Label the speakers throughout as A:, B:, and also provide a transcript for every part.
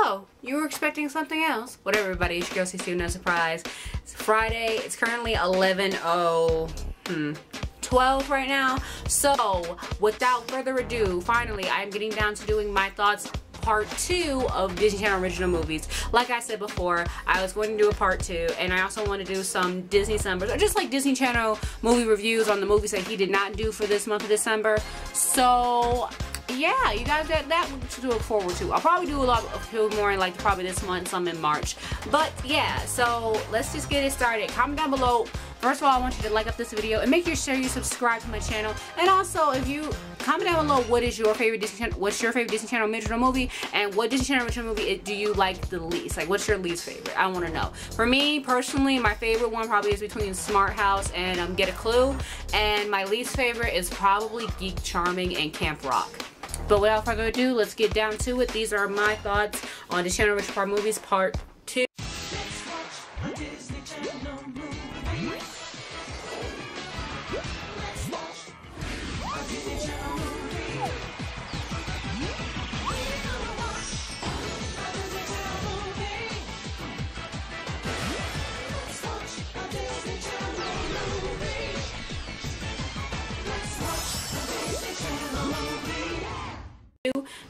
A: oh, you were expecting something else. Whatever, everybody, it's your girl CC, no surprise. It's Friday. It's currently 12 right now. So, without further ado, finally, I'm getting down to doing my thoughts part 2 of Disney Channel original movies. Like I said before, I was going to do a part 2, and I also want to do some Disney Summers, or just like Disney Channel movie reviews on the movies that he did not do for this month of December. So yeah, you guys, that to look forward to. I'll probably do a few more in like probably this month, some in March. But yeah, so let's just get it started. Comment down below. First of all, I want you to like up this video and make sure you subscribe to my channel. And also, if you comment down below, what's your favorite Disney Channel original movie, and what Disney Channel original movie do you like the least? Like, what's your least favorite? I want to know. For me personally, my favorite one probably is between Smart House and Get a Clue, and my least favorite is probably Geek Charming and Camp Rock. But without further ado, let's get down to it. These are my thoughts on Disney Channel original movies part 2.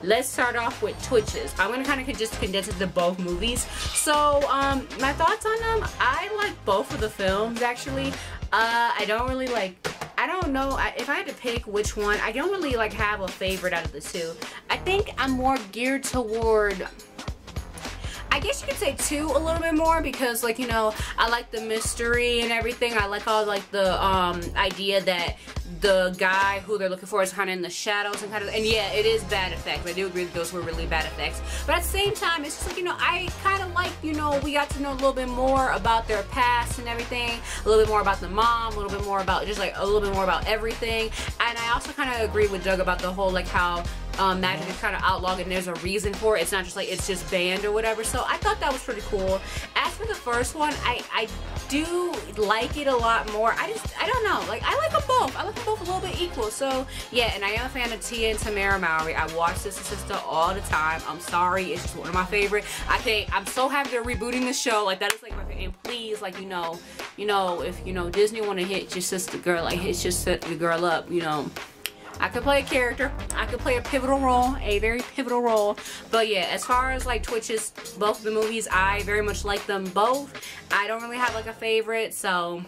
A: Let's start off with Twitches. I'm gonna kind of just condense it to both movies. So my thoughts on them, I like both of the films actually. I don't really like, I don't know if I had to pick which one. I don't really like have a favorite out of the two. I think I'm more geared toward, I guess you could say 2 a little bit more, because like, you know, I like the mystery and everything. I like all like the idea that the guy who they're looking for is kind of in the shadows and yeah, it is bad effects. I do agree that those were really bad effects. But at the same time, it's just like, you know, I kind of like, you know, we got to know a little bit more about their past and everything, a little bit more about the mom, a little bit more about just like a little bit more about everything. And I also kind of agree with Doug about the whole like how magic is kind of outlawed and there's a reason for it. It's not just like it's just banned or whatever. So I thought that was pretty cool. As for the first one, I do like it a lot more. I don't know, like I like them both. I like them both a little bit equal. So yeah, and I am a fan of Tia and Tamera Mowry. I watch Sister Sister all the time. I'm sorry, it's just one of my favorite. I'm so happy they're rebooting the show. Like that is like my favorite. And please, like, you know, if you know Disney want to hit your sister girl, like hit your sister girl up, you know. I could play a character. I could play a pivotal role, a very pivotal role. But yeah, as far as like Twitches, both of the movies, I very much like them both. I don't really have like a favorite, so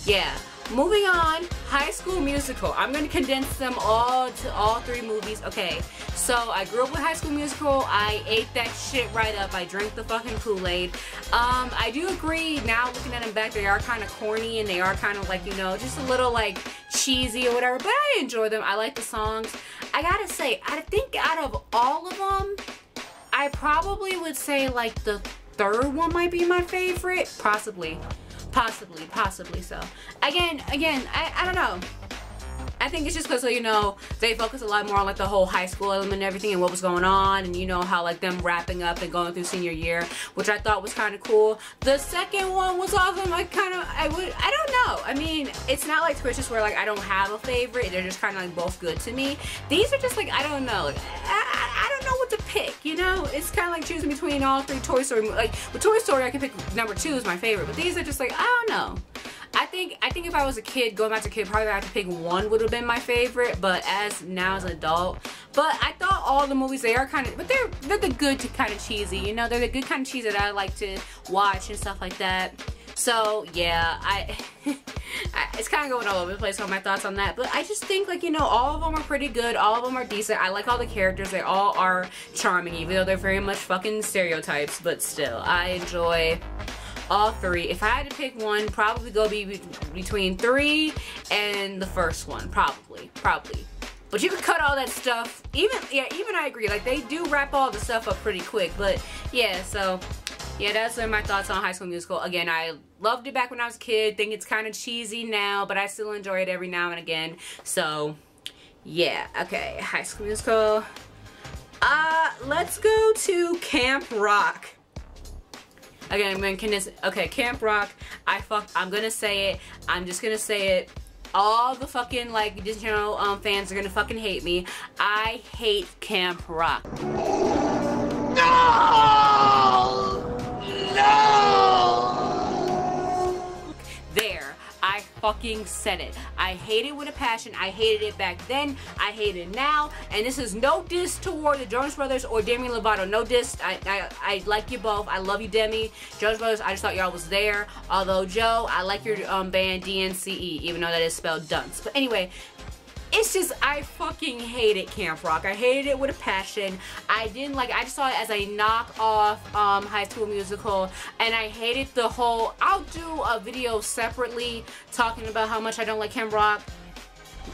A: yeah. Moving on, High School Musical. I'm going to condense them all to all 3 movies. Okay, so I grew up with High School Musical. I ate that shit right up. I drank the fucking Kool-Aid. I do agree, now looking at them back, they are kind of corny and they are kind of like, you know, just a little like cheesy or whatever, but I enjoy them. I like the songs. I gotta say, I think out of all of them, I probably would say like the 3rd one might be my favorite. Possibly so. Again, I don't know. I think it's just because, you know, they focus a lot more on like the whole high school element and everything and what was going on, and you know how like them wrapping up and going through senior year, which I thought was kind of cool. The second one was awesome. I don't know. I mean, it's not like Twitches where like I don't have a favorite. They're just kind of like both good to me. These are just like, I don't know. I don't know what to pick, you know? It's kind of like choosing between all 3 Toy Story. Like with Toy Story, I can pick number 2 is my favorite, but these are just like, I don't know. I think if I was a kid, going back to kid, probably I had to pick one would have been my favorite, but as now as an adult. But I thought all the movies, they are kind of, but they're the good to kind of cheesy, you know? They're the good kind of cheesy that I like to watch and stuff like that. So yeah, it's kind of going all over the place on my thoughts on that, but I just think like, you know, all of them are pretty good, all of them are decent. I like all the characters, they all are charming, even though they're very much fucking stereotypes, but still, I enjoy all 3. If I had to pick one, probably go between 3 and the first one, probably. But you could cut all that stuff, even I agree, like they do wrap all the stuff up pretty quick, but yeah, so yeah, that's my thoughts on High School Musical. Again, I loved it back when I was a kid, think it's kind of cheesy now, but I still enjoy it every now and again, so yeah, okay, High School Musical. Let's go to Camp Rock. Again, I'm gonna condense. Okay, Camp Rock. I'm gonna say it. I'm just gonna say it. All the fucking like Disney Channel fans are gonna fucking hate me. I hate Camp Rock. No! fucking said it. I hate it with a passion. I hated it back then. I hate it now. And this is no diss toward the Jonas Brothers or Demi Lovato. No diss. I like you both. I love you, Demi. Jonas Brothers, I just thought y'all was there. Although, Joe, I like your band DNCE, even though that is spelled dunce. But anyway, it's just, I fucking hated Camp Rock. I hated it with a passion. I just saw it as a knockoff High School Musical, and I hated the whole, I'll do a video separately talking about how much I don't like Camp Rock,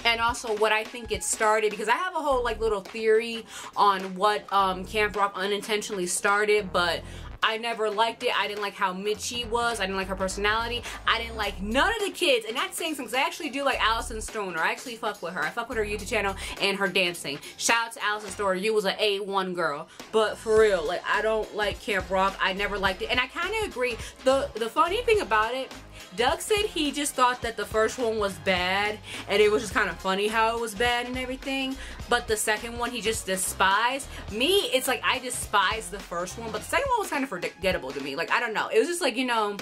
A: and also what I think it started, because I have a whole like little theory on what Camp Rock unintentionally started, but I never liked it. I didn't like how Mitchie was. I didn't like her personality. I didn't like none of the kids. And that's saying something, because I actually do like Allison Stoner. I actually fuck with her. I fuck with her YouTube channel and her dancing. Shout out to Allison Stoner. You was an A1 girl. But for real, like, I don't like Camp Rock. I never liked it. And I kind of agree. The funny thing about it, Doug said he just thought that the first one was bad, and it was just kind of funny how it was bad and everything, but the second one he just despised. Me, it's like I despise the first one, but the second one was kind of forgettable to me. Like, I don't know. It was just like, you know,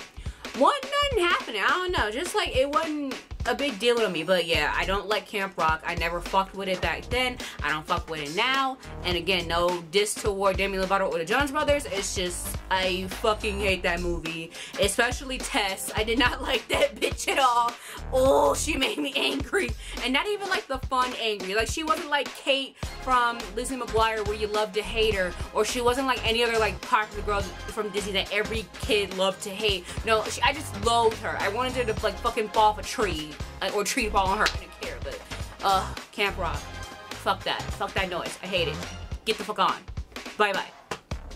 A: nothing happening. I don't know. Just like, it wasn't a big deal to me. But yeah, I don't like Camp Rock. I never fucked with it back then. I don't fuck with it now. And again, no diss toward Demi Lovato or the Jonas Brothers. It's just, I fucking hate that movie. Especially Tess. I did not like that bitch at all. Oh, she made me angry. And not even like the fun angry. Like, she wasn't like Kate from Lizzie McGuire, where you love to hate her. Or she wasn't like any other like popular girl from Disney that every kid loved to hate. No, I just loathed her. I wanted her to like fucking fall off a tree. Or tree fall on her. I didn't care. But, Camp Rock. Fuck that. Fuck that noise. I hate it. Get the fuck on. Bye-bye.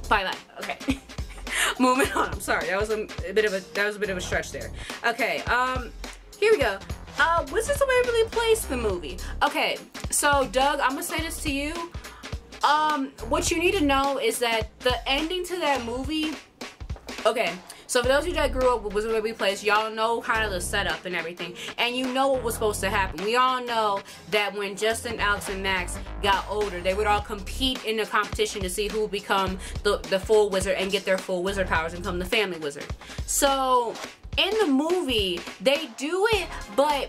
A: Bye-bye. Okay. Moving on. I'm sorry. That was a bit of a stretch there. Okay. Here we go. Wizards of Waverly Place, the movie. Okay. So, Doug, I'm gonna say this to you. What you need to know is that the ending to that movie. Okay. So for those of you that grew up with Wizards of Waverly Place, y'all know kind of the setup and everything. And you know what was supposed to happen. We all know that when Justin, Alex, and Max got older, they would all compete in a competition to see who would become the full wizard and get their full wizard powers and become the family wizard. So in the movie, they do it, but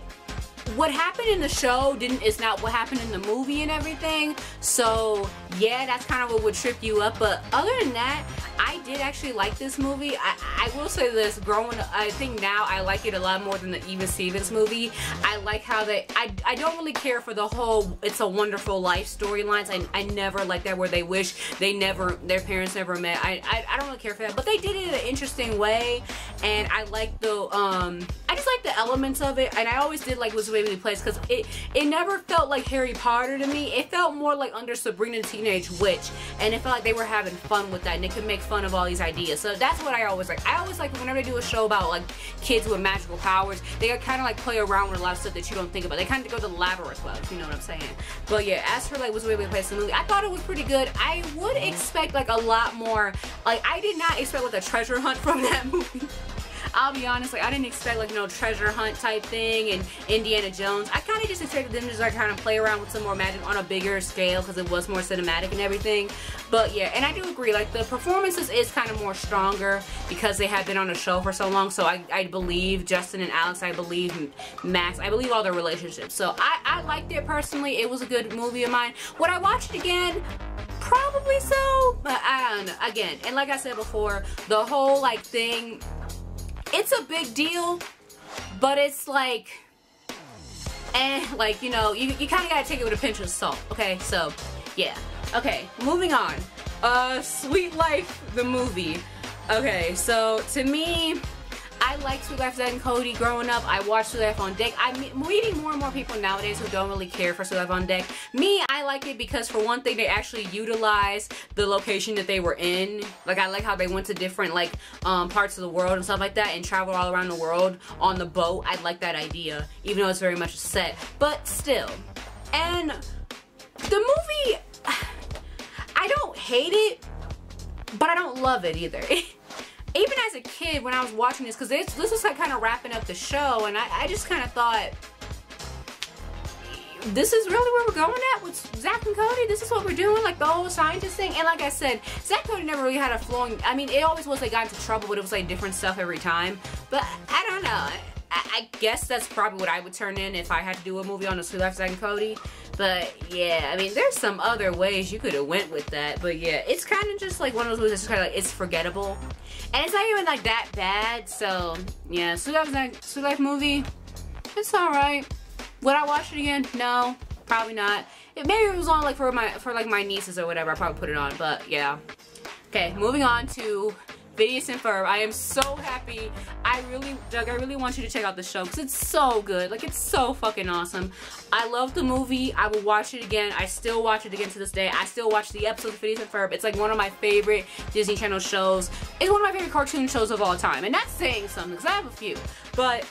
A: what happened in the show is not what happened in the movie and everything. So yeah, that's kind of what would trip you up. But other than that, I did actually like this movie. I will say this, growing up, I think now I like it a lot more than the Even Stevens movie. I like how I don't really care for the whole It's a Wonderful Life storylines. I never like that, where they wish their parents never met. I don't really care for that, but they did it in an interesting way, and I like I just like the elements of it. And I always did like Wizards of Waverly Place, because it never felt like Harry Potter to me. It felt more like under Sabrina the Teenage Witch, and it felt like they were having fun with that, and they could make fun of all these ideas. So that's what I always like. I always like whenever they do a show about like kids with magical powers, they kind of like play around with a lot of stuff that you don't think about. They kind of go to the labyrinth well, if you know what I'm saying. But yeah, as for like Wizards of Waverly Place, the movie, I thought it was pretty good. I would expect like a lot more. Like, I did not expect like a treasure hunt from that movie. I'll be honest, like, I didn't expect like, you know, treasure hunt type thing and Indiana Jones. I kind of just expected them to just like kind of play around with some more magic on a bigger scale, because it was more cinematic and everything. But yeah, and I do agree, like, the performances is kind of more stronger because they have been on the show for so long. So I believe Justin and Alex, I believe Max, I believe all their relationships. So I liked it personally. It was a good movie of mine. Would I watch it again? Probably so, but I don't know. Again, and like I said before, the whole like thing, it's a big deal, but it's like, like, you know, you kind of gotta take it with a pinch of salt. Okay, so yeah. Okay, moving on. Sweet Life, the movie. Okay, so to me, I like Sweet Life, Zack and Cody growing up. I watched Sweet Life on Deck. I'm meeting more and more people nowadays who don't really care for Sweet Life on Deck. Me, I like it because, for one thing, they actually utilize the location that they were in. Like, I like how they went to different, like, parts of the world and stuff like that, and traveled all around the world on the boat. I like that idea, even though it's very much a set. But still. And the movie, I don't hate it, but I don't love it either. Even as a kid, when I was watching this, because this was like kind of wrapping up the show, and I just kind of thought, this is really where we're going at with Zack and Cody? This is what we're doing? Like the whole scientist thing? And like I said, Zack and Cody never really had a flowing, I mean, it always was they got into trouble, but it was like different stuff every time. But I don't know. I guess that's probably what I would turn in if I had to do a movie on The Suite Life of Zack and Cody. But yeah, I mean, there's some other ways you could have went with that. But yeah, it's kind of just like one of those movies that's kind of like, it's forgettable. And it's not even like that bad. So yeah, Suite Life movie, it's alright. Would I watch it again? No, probably not. Maybe it was on like for my nieces or whatever, I probably put it on. But yeah. Okay, moving on to Phineas and Ferb. I am so happy. Doug, I really want you to check out the show because it's so good. Like, it's so fucking awesome. I love the movie. I will watch it again. I still watch it again to this day. I still watch the episodes of Phineas and Ferb. It's like one of my favorite Disney Channel shows. It's one of my favorite cartoon shows of all time. And that's saying something because I have a few. But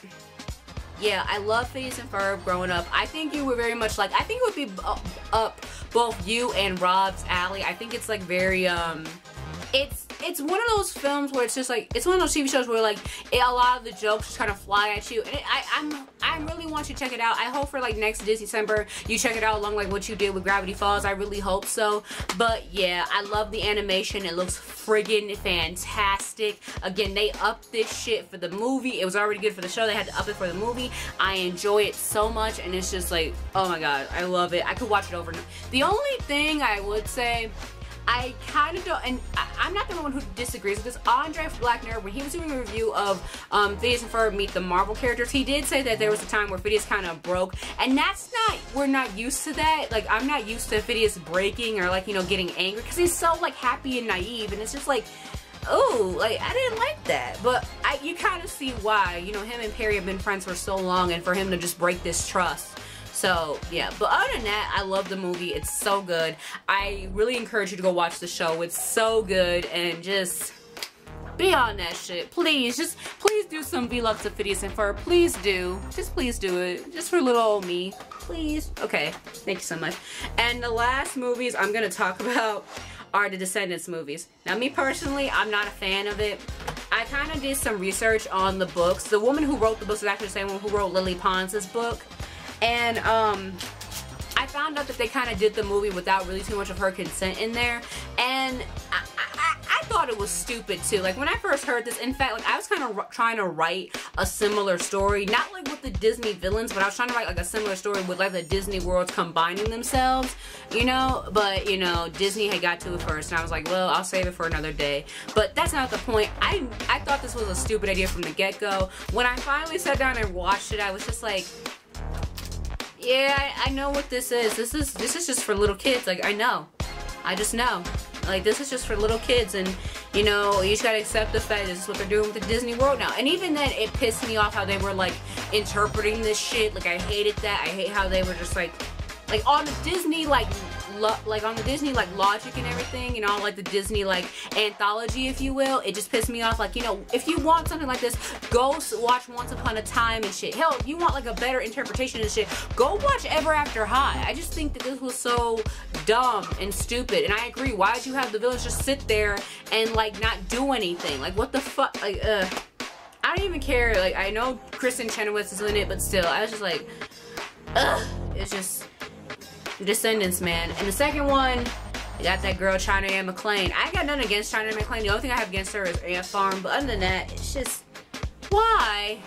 A: yeah, I love Phineas and Ferb growing up. I think you were very much like, I think it would be up both you and Rob's alley. I think it's like very, it's one of those films where it's just like, it's one of those TV shows where like a lot of the jokes just kind of fly at you, and I really want you to check it out. I hope for like next December you check it out along like what you did with Gravity Falls. I really hope so. But yeah, I love the animation. It looks friggin' fantastic. Again, they upped this shit for the movie. It was already good for the show. They had to up it for the movie. I enjoy it so much, and it's just like, oh my god, I love it. I could watch it over and over. The only thing I would say, I kind of don't, and I'm not the one who disagrees with this. Andre Blackner, when he was doing a review of Phineas and Ferb Meet the Marvel Characters, he did say that there was a time where Phineas kind of broke, and that's not, we're not used to that. Like, I'm not used to Phineas breaking or like, you know, getting angry, because he's so like happy and naive, and it's just like, oh, like, I didn't like that. But you kind of see why, you know, him and Perry have been friends for so long, and for him to just break this trust. So yeah, but other than that, I love the movie. It's so good. I really encourage you to go watch the show. It's so good, and just be on that shit. Please, just please do some vlogs of Phineas and Ferb. Please do. Just please do it. Just for little old me. Please. Okay, thank you so much. And the last movies I'm gonna talk about are the Descendants movies. Now, me personally, I'm not a fan of it. I kind of did some research on the books. The woman who wrote the books is actually the same one who wrote Lily Pons' book. And I found out that they kind of did the movie without really too much of her consent in there, and I thought it was stupid too. Like, when I first heard this, in fact, like, I was kind of trying to write a similar story, not like with the Disney villains, but I was trying to write like a similar story with like the Disney worlds combining themselves, you know. But you know, Disney had got to it first, and I was like, well, I'll save it for another day. But that's not the point. I thought this was a stupid idea from the get-go. When I finally sat down and watched it, I was just like, yeah, I know what this is. This is just for little kids. Like, I know. I just know. Like, this is just for little kids, and you know, you just gotta accept the fact this is what they're doing with the Disney World now. And even then, it pissed me off how they were like interpreting this shit. Like, I hated that. I hate how they were just like on the Disney on the Disney like logic and everything, you know, like the Disney like anthology, if you will. It just pissed me off. Like, you know, if you want something like this, go watch Once Upon a Time and shit. Hell, if you want like a better interpretation of shit, go watch Ever After High. I just think that this was so dumb and stupid, and I agree. Why did you have the villains just sit there and like not do anything? Like, what the fuck? Like, I don't even care. Like, I know Kristen Chenoweth is in it, but still, I was just like, it's just Descendants, man. And the second one, you got that girl China Anne McClain. I ain't got nothing against China Anne McClain. The only thing I have against her is Ant Farm. But other than that, it's just, why?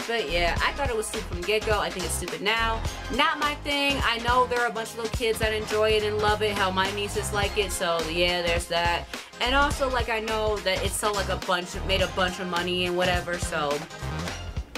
A: But yeah, I thought it was stupid from the get-go. I think it's stupid now. Not my thing. I know there are a bunch of little kids that enjoy it and love it. Hell, my nieces like it. So yeah, there's that. And also, like, I know that it sold like made a bunch of money and whatever. So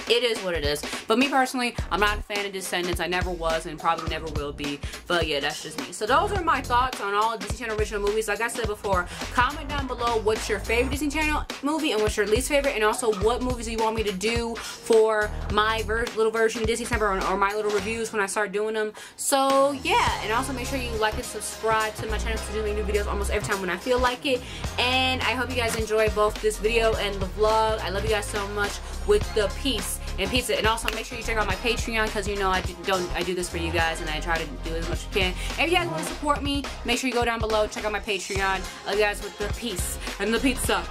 A: it is what it is. But me personally, I'm not a fan of Descendants. I never was and probably never will be. But yeah, that's just me. So those are my thoughts on all Disney Channel original movies. Like I said before, comment down below what's your favorite Disney Channel movie and what's your least favorite, and also what movies do you want me to do for my little version of Disney December, or my little reviews when I start doing them. So yeah, and also make sure you like and subscribe to my channel to do new videos almost every time when I feel like it. And I hope you guys enjoy both this video and the vlog. I love you guys so much with the peace and pizza. And also make sure you check out my Patreon, because you know I do this for you guys, and I try to do as much as I can. If you guys want to support me, make sure you go down below, check out my Patreon. I love you guys with the peace and the pizza.